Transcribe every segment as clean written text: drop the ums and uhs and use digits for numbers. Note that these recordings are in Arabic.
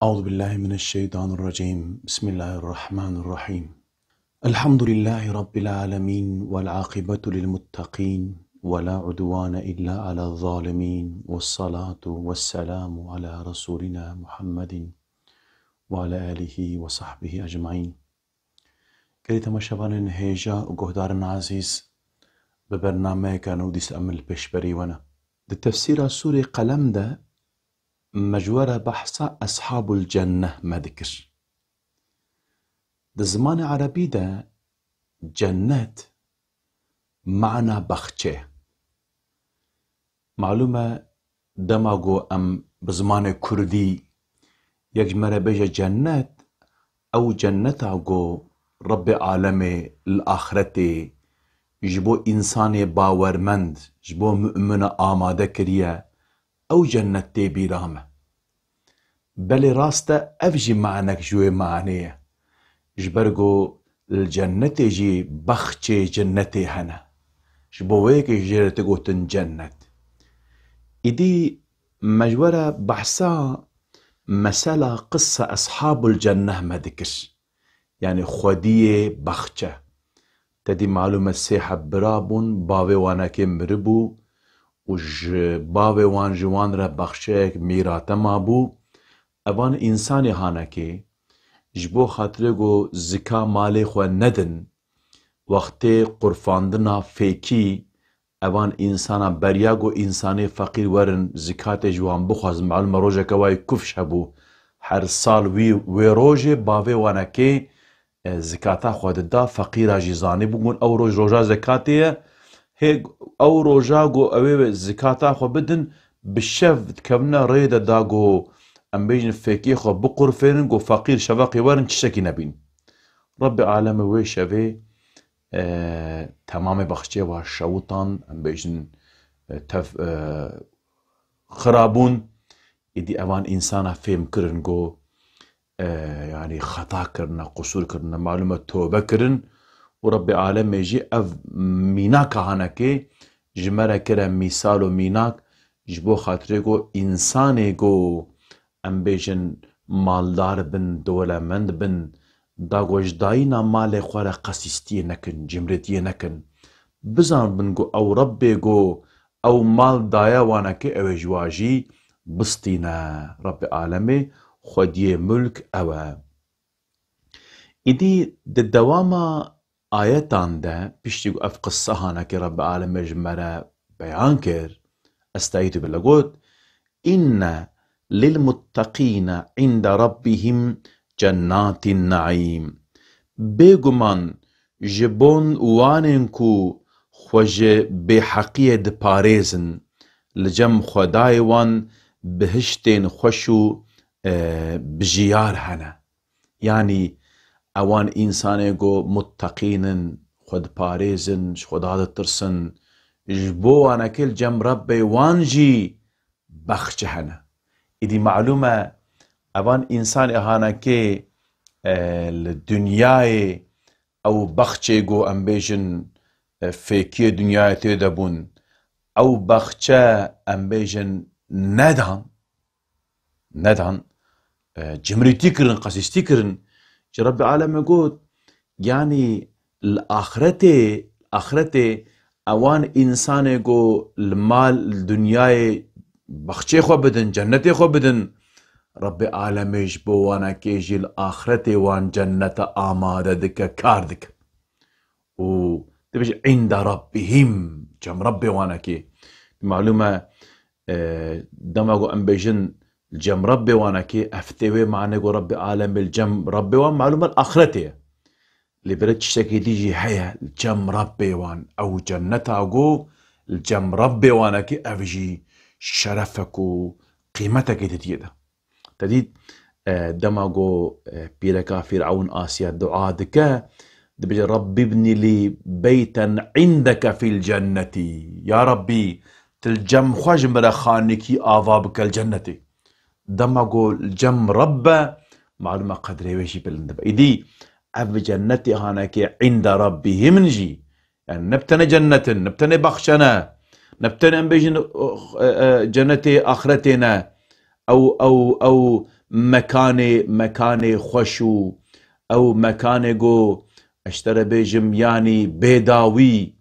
أعوذ بالله من الشيطان الرجيم. بسم الله الرحمن الرحيم. الحمد لله رب العالمين والعاقبة للمتقين ولا عدوان إلا على الظالمين والصلاة والسلام على رسولنا محمد وعلى آله وصحبه أجمعين. كري تماشاوان هيجا وقهدار عزيز ببرنامج كانوا ديس أمل بشبري وانا دي تفسير سوري قلم ده مجورة بحث أصحاب الجنة ما ذكر. ده زمان عربي ده جنات معنى بخچه معلومة دماغو أم بزمان كردي يجمر بيجا جنات أو جنتاغو رب عالمي الآخرتي جبو إنسان باورمند جبو مؤمن آماده كريا أو جنتي بيرامه بل راسته أفجي معنك جوي معنيه جبرگو الجنة جي بخچه جنتي هنا جبو ويك جيرت قوتن جنت إدي مجورة بحثا مسألة قصة أصحاب الجنة ما ذكر يعني خودية بخچه تدي معلومة سيحة برابون باوي وانا كم مربو وج باوي وان جوان را بخشيك ميراتا مابو اوان انساني هانكي جبو خاطرگو زكا مالي خو ندن وقتی قرفاندنا فيكي اوان انسانا برياگو انساني فقير ورن زكاة جوان بخواز معلومة روجه كواي كفش هبو هر سال وي روجه باوي وانا كي زكاة خود دا فقير جيزاني بگون او روج روجا زكاتيه هيك او روجاگو اوه زكاة خو بدن بالشف تكبنا ريدا داگو ام بيجن فيكي خو بقرفين گو فقير شواقي ورن تشتكي نبين رب العالم وي شوي تمام بخشي وشوطان ام بيجن خرابون يدي اوان انسانا فهم كرن گو يعني خطا كرنا قصور كرنا معلومة توبة كرن ورب العالم يجي اف ميناك هانكي جمرة كرا مثال ميناك جبو خاطريگو انسانيگو ام بيجن مالدار بن دولمند بن داگوش داينا مال خوار قسيستي نكن جمرتي نكن بزان بنگو او ربيگو او مال دايا وانكي او جواجي بستينا رب العالمي خودي ملك او إدي الدوامة آياتان ده بيشتيقو اف قصة هانكي رب العالمي جمرة بيان كر استعيد باللغوت إن للمتقين عند ربهم جنات النعيم بيگومان جبون واننكو خوش بحقية دپاريزن لجم خداي وان بهشتين خوشو بجيار هنا يعني اوان انسانيگو متقين خود پاريزن خدا ترسن جبو وانا كل جم ربي وانجي بخش هنا إدي معلومة اوان انسان اهانا كي الدنياي او بخشي جو ام بيجن فيكي دنياي تيدبون او بخشا ام بيجن ندهن جمريتي كرن قسيستي كرن رب العالم يقول يعني الاخرتي اوان انسان جو المال الدنياي بخشي خو بدن جنتي خو بدن رب العالميش بوانا كيجي الآخرتي وان جنة آمادة دك كاردك و تبجي عند ربهم جم ربي وانا كي معلومة دماغو أنبيجن الجم ربي وانا كي أفتوي معنا جو رب العالم الجم ربي وان معلومة الآخرتي اللي بردش تشتكي تيجي حياة الجم ربي وان أو جنة جو الجم ربي وانا كي أفجي شرفك وقيمتك تتيدا تديد دماغو بيركا فرعون آسيا دعاء دكا دبجي ربي ابني لي بيتا عندك في الجنة يا ربي تلجم خواج مرخانكي آذابك الجنة دماغو الجم ربا معلومة قدري ويشي بلندب إدي أف جنتي هانكي عند ربي منجي يعني نبتني جنة نبتني بخشنا نبتني أنبيجن جنتي آخرتنا أو مكاني خوشو او مكاني جو اشترى بيجم يعني بيداوي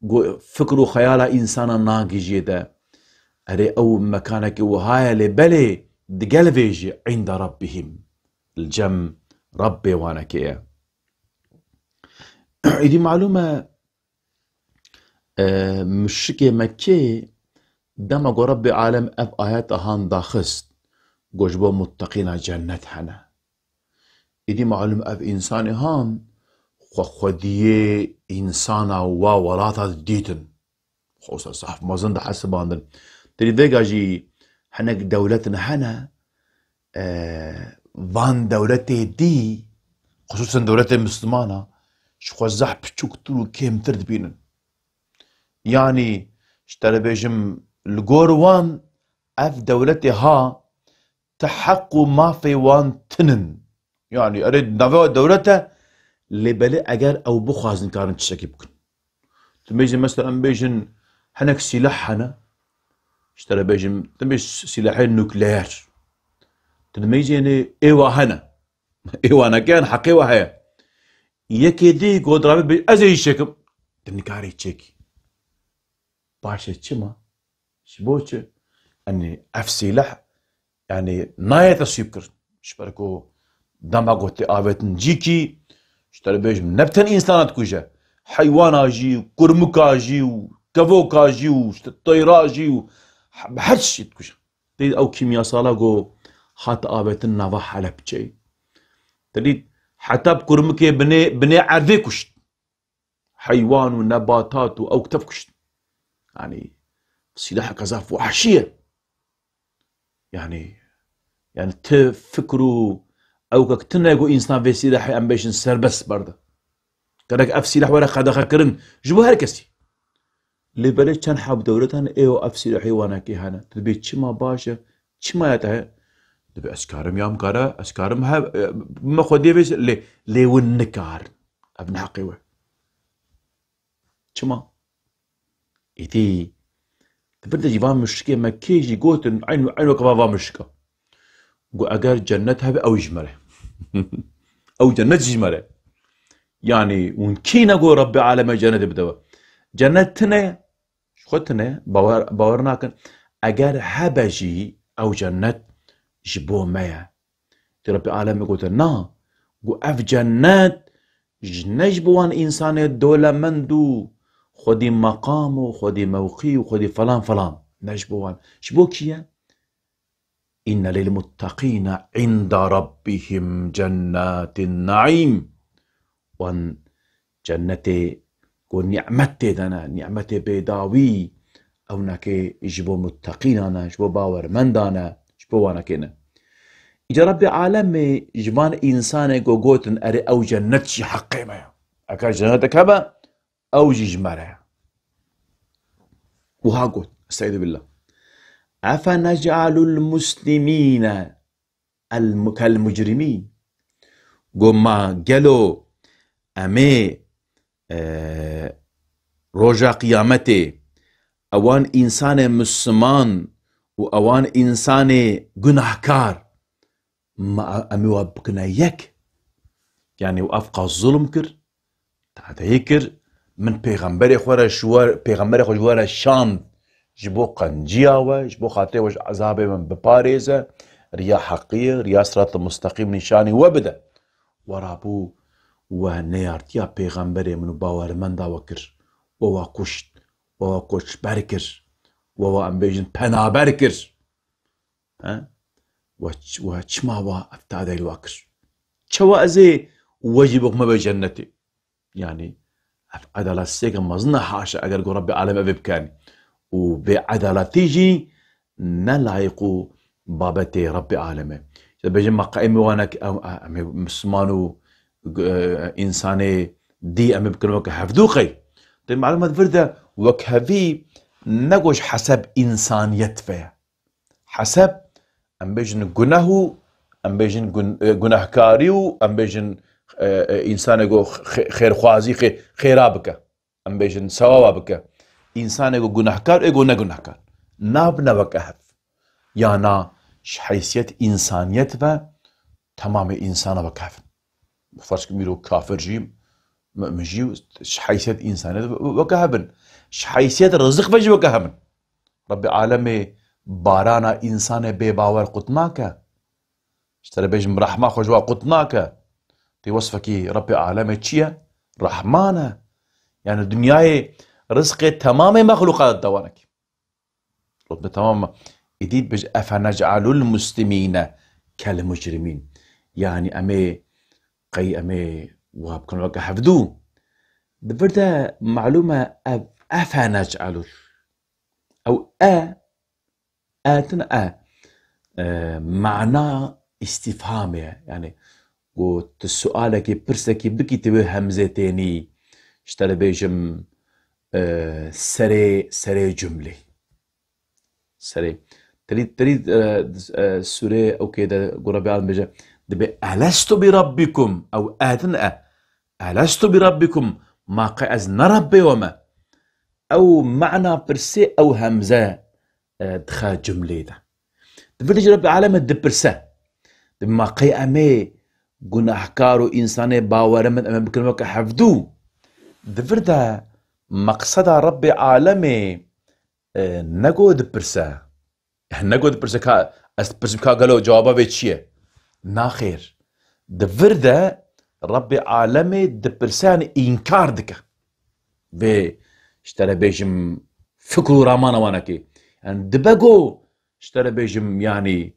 جو فكر وخيال انسانا ناقي جيدا اري او مكانك وهاي لبلي دقلبيجي عند ربهم الجم ربي وانا كيا دي معلومة مشكي مكي دما قو ربي عالم اف آيات هان داخست قوش بو متقين جنة حنا دي معلومة اف انساني هان خودية انسانا وولاتا ديتن خوصا صح مازن دا حسب عندن تري فيجا جي حنك دولتنا حنا فان دولتي دي خصوصا دولتي المسلمانة شخو زح بشوك تلو كيم ترد بينن يعني اشترى بيجم الجور وان اف دولتي ها تحقوا ما في وان تنن يعني اريد نافو دولته اللي بلي اجر او بخازن كارن تشكي بكن تميجن مثلا بيجن حنك سلاح حنا اشترى بيجن تميش سلاحين نوكلير تميجن ايوا هنا ايوا انا كان حقي وهي يكيدي قدرات بي ازي شكم تنكاري تشكي باشا تشما شبوش اني اف سلاح يعني نايت السكر شبركو دماغوتي آبتن جيكي اشترى بيجم نبتن انسانات كوجا حيوان اجي كرمك اجي وكفوك اجي وطيرا اجي بحدش كوجا تريد او كيمياء صالاغو حتى آبتن نافا حلب جاي تريد حتى بكرمك بني عرفي كشت حيوان ونباتات او كتف كشت يعني سلاح قذاف وحشية يعني تفكروا او كتنا يقول انسان في سلاح امبيشن سربس برده كدك اف سلاح ولا خدخ كرن جبو هركسي اللي بلش كان حاب دولتنا ايو اف سلاح وانا كي هنا تبي تشما باشا تشما يته تبي اسكارم يام كارا اسكارم ها ما خدي بس لي ونكار ابن حقيوه تشما ايتي تبدا جيفان مشكي ما كيجي قوتن عينو كبابا مشكا قو اجر جنتها او يجمره او جنة جمره يعني ونكينا قو ربي عالم جنة بدوا جنتنا شختنا باورنا كن اجر هبجي او جنة جبو ميا ربي عالم يقول نا قو اف جنات جنجبوان انسان الدولة مندو خدي مقام وخدي موقي وخدي فلان نجبوان شبو كيا إن للمتقين عند ربهم جنات النعيم وان جنتي ونعمتي دنا نعمتي بيداوي او نكي يجبو متقين انا جبو باور من دانا جبو وانا كنا اجا ربي عالمي جبان انسان قوتن اري او جنتشي حقي ما اكا جنتك هبا او جمره وها قلت استعيذ بالله أفنجعل المسلمين كالمجرمين قما قالوا أمي رجا قيامتي أوان إنسان مسلمان وأوان إنسان جناحكار ما أمي وابكنا يك يعني وأفقى الظلم كر تعتيكر من پیغمبر خورا شوار پیغمبر خو جوار شان جبو قنجياوه جبو خاطر وش عذاب من بباريزه ريا حقية ريا صراط المستقيم نشاني وبدا ورابو ونيارتيا پیغمبر منو باور من دا وكر ووا كشت بركر ووا امبيجن پنا بركر ها وچما وا افتاده الوكر چوا ازي وجبك ما بجنتي يعني عدالة سيكا مظنة حاشا اگر قو ربي عالم ببكاني وبعدالة تيجي نلايقو بابتي ربي عالمه بجمع قائمي وانا مسمانو انساني دي ام بكن وك حفظوقي طيب معلومات فرده وكهفي نقوش حسب انسانيت فيها حسب ام بيجن جناهو ام بيجن جناهكاريو ام بيجن انسان جو خير خوازي خيرابك ام بيجن سوابك انسان جو جناهكار ايجو نجناهكار نابنا وكهف يانا حيثيت إنسانيت و تمام إنسان وكافر فرش كبيرو كافر جيم مجيو حيثيت إنسانيت وكهبن حيثيت رزق بجي وكهبن رب عالمي بارانا إنسان بباور قطناك اشترى بيجم رحمة خجوا قطناك تي وصفكي رب عالمي تشيا رحمانه يعني دنياي رزق تمام مخلوقات دوانك رب تمام إديد بج أفنجعل المسلمين كالمجرمين يعني أمي قي أمي وابكن وقع حفدو دبردا معلومة أفنجعل أو آتنا معنى استفهامية يعني والسؤالك برسكي بكي تبه همزتيني اشترى بيجم سري جملة سري تريد سورة أو كده قرابي عالم بيجا دبي ألست بربكم أو آتنا ألست بربكم ما قأزنا ربي وما أو معنى برسي أو همزة دخا جملة ده دبي ربي عالم الدبرسة دبي ما قيامي قلنا أحكارو إنساني باورمت أمام بكلمة حفدو دفردا مقصد ربي عالمي نقو دبرسا نقو دبرسا كا استبرسا كا قالوا جوابا بيتشيه ناخير دفردا ربي عالمي دبرسان إنكار دكا في اشترى بيجم فكرو رامانا وانكي يعني دبقو اشترى بيجم يعني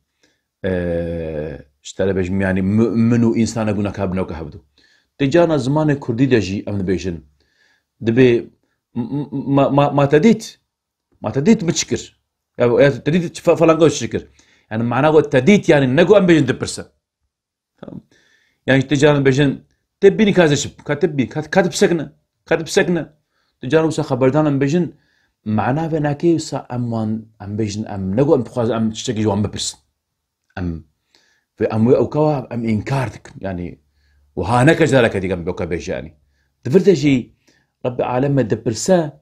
اشترى بيجم يعني منو إنسان قلنا كابنا وكهبدو تجانا زمان كردي دجي أمن بيجن دبي ما تديت بتشكر يعني تديت فلانقو تشكر يعني معناه تديت يعني نقو أم بيجن دبرسا يعني تجانا بيجن تبيني كذا شب كاتبي كاتب سكنة تجانا وسا خبردان أم بيجن معناه بناكي وسا أم بيجن أم نقو أم بخاز أم تشتكي جو أم ببرس أم في أم أو كوا أم إنكارتك يعني وهانك ذلك دي جنب بوكا بيجاني دفرت شيء رب عالم دبرسا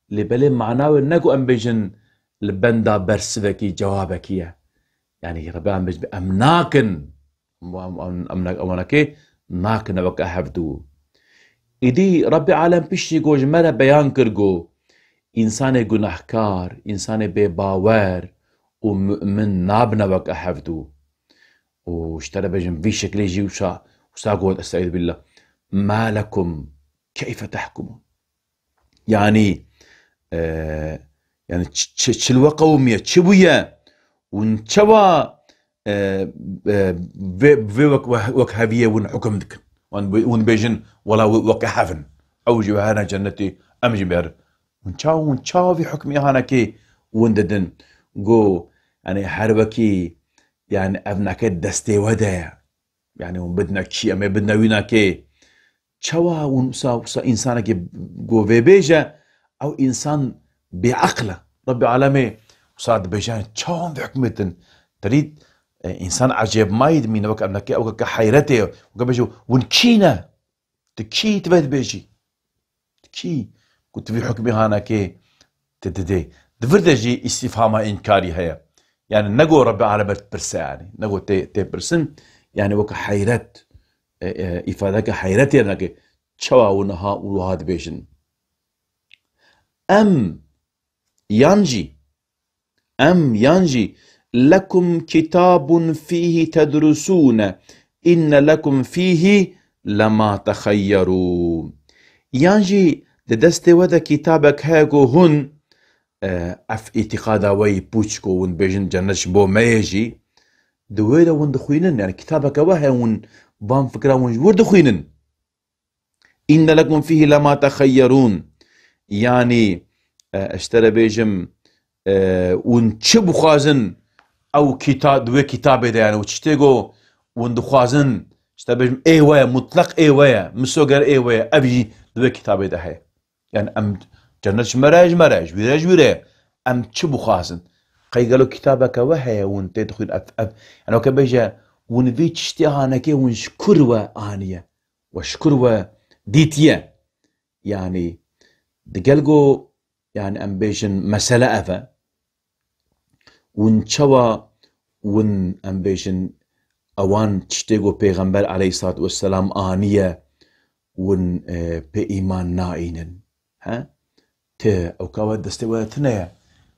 لبلي معناه نقو أم بيجن لبندا برسفكي جوابكيا يعني رب عالم بيجن أمناكن أمناكي ناكن وكا حفدو إدي رب عالم بيشي جوج مرة بيان كرجو إنسان جناحكار إنسان بباور ومؤمن نابنا وكا حفدو واشترى بيجن في شكل يجي وساقود استعيذ بالله ما لكم كيف تحكمون يعني يعني تشلوا قومية تشوية ونشوا في وك هبية ونحكمك ون بيجن ولا وك حفن أو جوانا جنتي أم جبر ونشاو في حكمي هانا كي ونددن جو يعني حربكي يعني أبناك دستي ودايا يعني بدنا كي أما بدنا وينا كي شوا ونسا إنسان كي جو بيجا أو إنسان بعقله ربي عالمي وصاد بيجان شون بحكمتن تريد إنسان عجيب ما يدمين وك أبناك أو كحيرته وكبيجو ونكينا تكي تبهد بيجي تكي كنت في حكمي هانا كي تددي دفردجي استفهامها إنكاري هيا يعني نقو ربي عالمي برسا يعني نقو تي برسن يعني وك حيرت إفادك حيرتي أنك شوا ونها وهاد بيجن أم ينجي لكم كتاب فيه تدرسون إن لكم فيه لما تخيرون ينجي دست ودا كتابك هاكو هن أف اعتقادا وي بوشكو ون بيجن جنش بو ما يجي دويدا ون دخوينن يعني كتابك وها ون بام فكرة ون ورد خوينن إن لكم فيه لما تخيرون يعني اشترى بيجم ون تشبو خازن أو كتاب دوي كتابه ده يعني وتشتيجو ون دخوازن اشترى بيجم ايوه مطلق ايوه مسوغر ايوه أبي دوي كتابه ده هي يعني أم جنش مراج ويراج أم تشبو خازن قي قالوا كتابك وهي ون تدخل أف يعني وكبيجا ون في تشتيها كي ونشكروا آنية وشكروا ديتيا يعني دقلقو يعني أم بيجن مسألة أفا ونشوا ون ام بيجن اوان تشتيغو پیغمبر عليه الصلاة والسلام آنية ون بإيمان نائنن ها ت او كاوات دستوى تنيا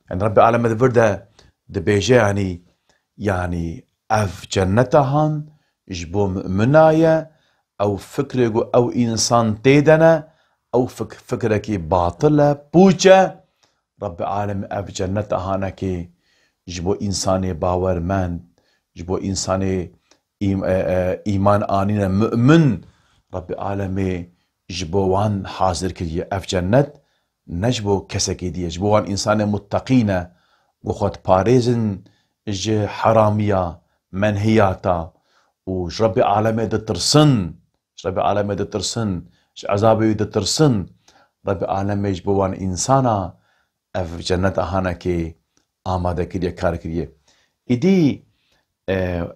يعني رب العالمين ذبرده دبيجه يعني اف جنتهان جبو مؤمنايا او فكرة او انسان تيدنا او فكرة باطلة بوجة رب العالمين اف جنتهانا كي جبو انسان باورمند جبو انسان ايمان آنينا مؤمن رب العالمين جبو وان حاضر كريه اف جنت نجبو كسكي دي جبو وان انسان متقينه وخد باريزن ج حرامية منهياتا وش ربي عالمي دترسن ربي عالمي دترسن عذابي دترسن ربي عالمي جبوان إنسانا اف جنة اهانا كي آماده كريه كار كريه إدي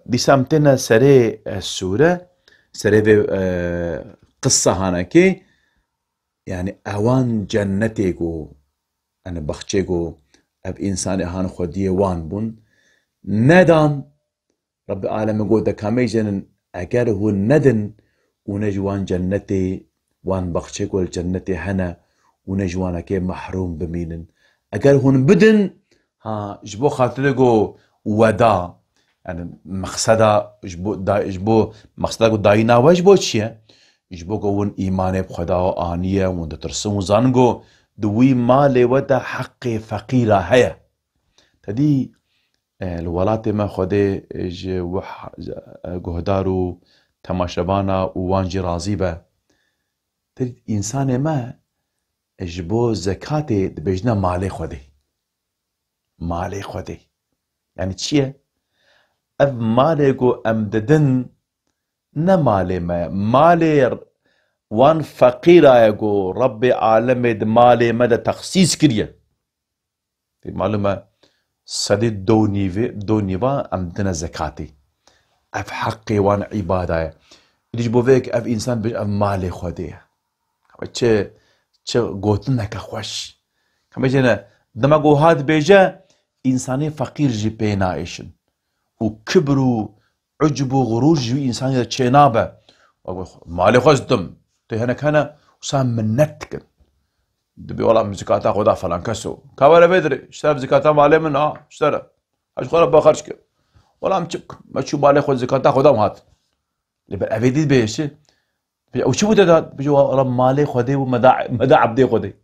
دي سامتنا سري السورة سري قصة هانا كي يعني اوان جنتيكو انا بخشيكو اب انسان اهان خوديه وان بون ندان رب العالمين قول دكامي جنن اگر هو ندن ونجوان جنتي وان بخشيكو الجنتي هنا ونجوانا كي محروم بمينن اگر هون بدن ها جبو خاطركو ودا يعني مقصدا جبو مقصدا داينا وجبو تشيه جبو قون ايمان بخدا انيه وندترسم زانغو دوي مالي ودا حق فقيرة هيا تدي الولات ما خده جهدارو تماشبانا وانجي رازيبه تدي انسان ما جبو زكاتي بجنا مالي خده مالي خده يعني تشيه اف مالي قو امددن نمالي ما مالي وان فقيرة يقو ربي عالمي مالي مدى تخصيص كريه معلومة سديد دونيفا امدنا زكاتي اف حقي وان عبادة اللي جبو فيك اف انسان بيج اف مالي خوديه چه قوتنك خوش كما جينا دماغو هاد بيجا انساني فقير جي بينايشن وكبرو عجبو غرور جي انساني چنابه مالي خوزدم تو هنا كان وسام منتكن دبي والله من زكاة خدا فلان كسو كاولا بدري اشترى زكاة مالي من اشترى اش خلا باخرجك والله مشك ما تشوف مالي خذ زكاة خدا هات اللي افيدي بيش او شو بده بيجي والله مالي خدي ومدى عبدي خدي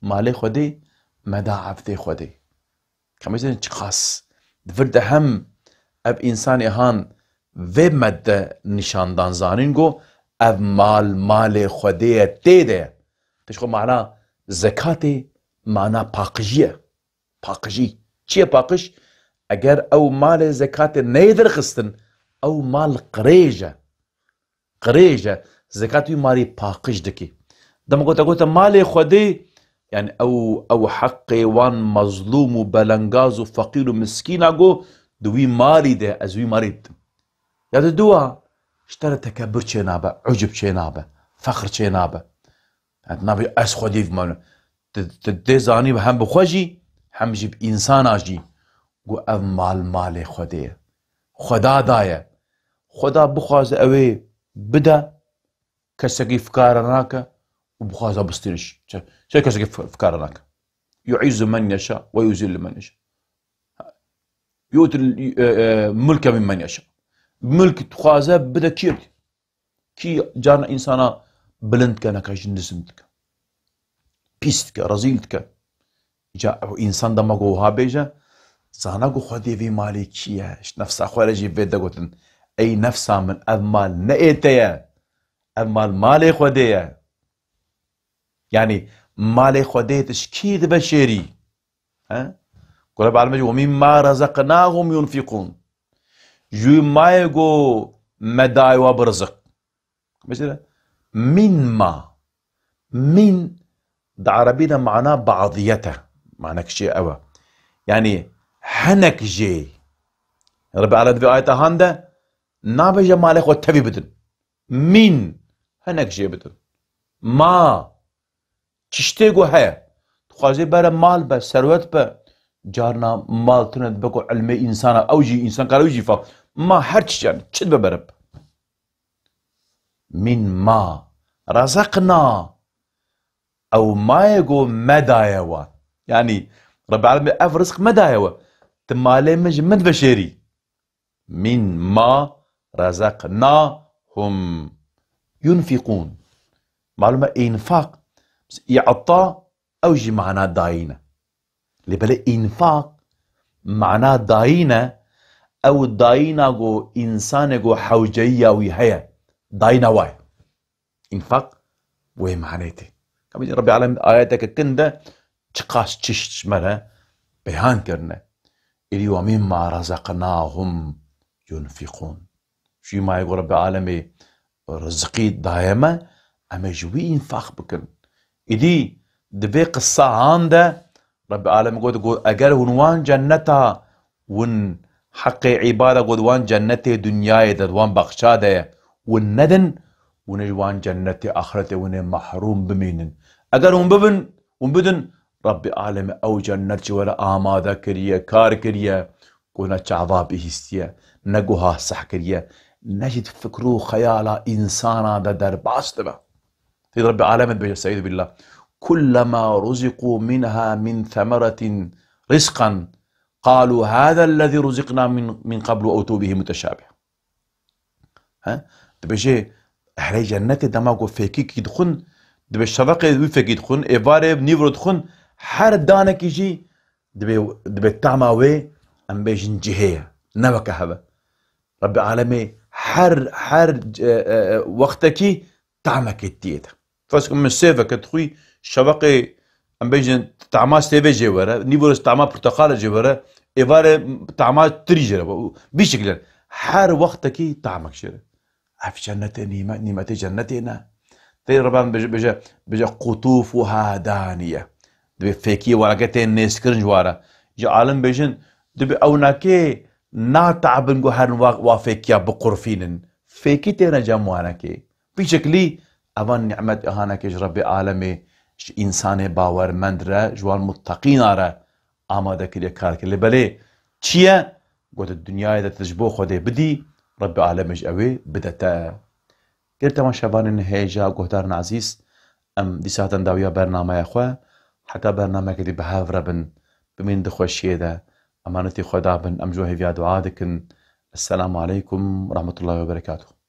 مالي خدي مدى عبدي خدي كما يجي خاص دفرد هم اب انسان هان و مد نشاندان زانينغو اب مال خدي تيده تشخو معناه زكاتي معناه باقجيه باقجي چیه باقش اگر او مال زكاة نيدر خستن او مال قريجه زكاة مالي باقش دكي دم قلت مالي خدي يعني او حقي وان مظلوم وبلنغاز وفقير ومسكين اقو دوي مالي ده ازوي مريد يا دوا اشترى تكبر چنابه عجب چنابه فخر چنابه نبي اس خدي في تدزاني هم بخوجي هم جيب انسان اجي گو او مال خديه خدا دايه خدا بخواز اوي بدا كسقي فكارناك وبخواز بستنش شي كسقي فكارناك يعز من يشاء ويذل من يشاء يؤتي الملك ممن يشاء ملك تخوازه بدا كي جانا انسانا بلند كانك جندسمتك بيستك رزيلتك جاء انسان دماغو هابيجا زاناغو خدي في مالي كيه نفسا خارجي بيدا قلتن اي نفسا من امال نئتيا امال مالي خديه يعني مالي خديتش كيد بشري ها قول بعلم ومما رزقناهم ينفقون جو ما يقو مداي وبرزق مثلا من ده عربينا معناه بعضيته معناه شيء أوى يعني حنك جي ربي على دبي آية هاندا نابجا مالك وتبي بدن من حنك جي بدن ما تشتيقو هيا تخازي برا مال با ثروت با جارنا مال تند بكو علمي إنسان أو جي إنسان قالوا يجي فا ما هرتش يعني تشد ببرب من ما رزقنا أو ما يقول مدايوا يعني رب العالمين أف رزق مدايوا تمالي مد بشري من ما رزقناهم ينفقون معلومة إنفاق يعطى أو جي معناه داينة اللي بلا إنفاق معناه داينة أو داينة جو إنسان جو حوجية ويهيا داينة واي إنفاق وهي معناته كما ربي العالمين آياتك كندا تقاس تشش مرة بيان كرنا اللي ومما رزقناهم ينفقون شي ما يقول ربي العالمين رزقي دائما أما جوي إنفاق بكن إدي دبي قصة عنده رب العالمين يقول أجر ونوان جنتها ون حق عبادة قد وان جنتي دنياي دوان بخشاده والندن ونجوان جنتي آخرته ون محروم بمينن أجر ونبدن رب العالمين أو جنتي ولا آماده كريه كار كريه كونا تعذاب إهستيا نجوها صح كريه نجد فكرو خيالا إنسانا دا درباس تبع في رب العالمين بجسد بالله كلما رزقوا منها من ثمرة رزقا قالوا هذا الذي رزقنا من قبل وأتوا به متشابه ها دبجي أهل جنة دماغو فيكيك يدخن دبي الشفقة ويفك يدخن إيفاري بنيفرو دخن حر دانك يجي دبي التعماوي أم بيجن جهية نبكة هبا رب العالمين حر وقتك تعمك التيتا فاسكم من السيفة كتخوي الشفقة أم بيجن تعماس تيفي جيورا نيفروس تعما برتقالة جيورا إيفاري تعما تريجرا بشكل حر وقتك تعمك شيرا في جنة نيمة جنتنا تي ربان بجا قطوفها دانية دبي فيكي ورقتين نسكرن جوارا جا عالم بيجن دبي أوناكي ناتعبن جو هرن وافيكيا بقرفين فيكي تينا جمواناكي بشكلي أوان نعمة أهاناكي ربي عالمي إنسان باورمند را جوان متقين را آماده كريا كار كريا بلي چيا قلت الدنيا إذا تجبو خده بدي رب العالمين أوي بدتا قلت ما شبان هيجا قهدارنا عزيز أم دي ساعتن داوية برنامج أخوة حتى برنامج كدي بهاف ربن بمين دخوة الشيدة أمانتي خدا بن أم جوهي فيا دعادكن السلام عليكم ورحمة الله وبركاته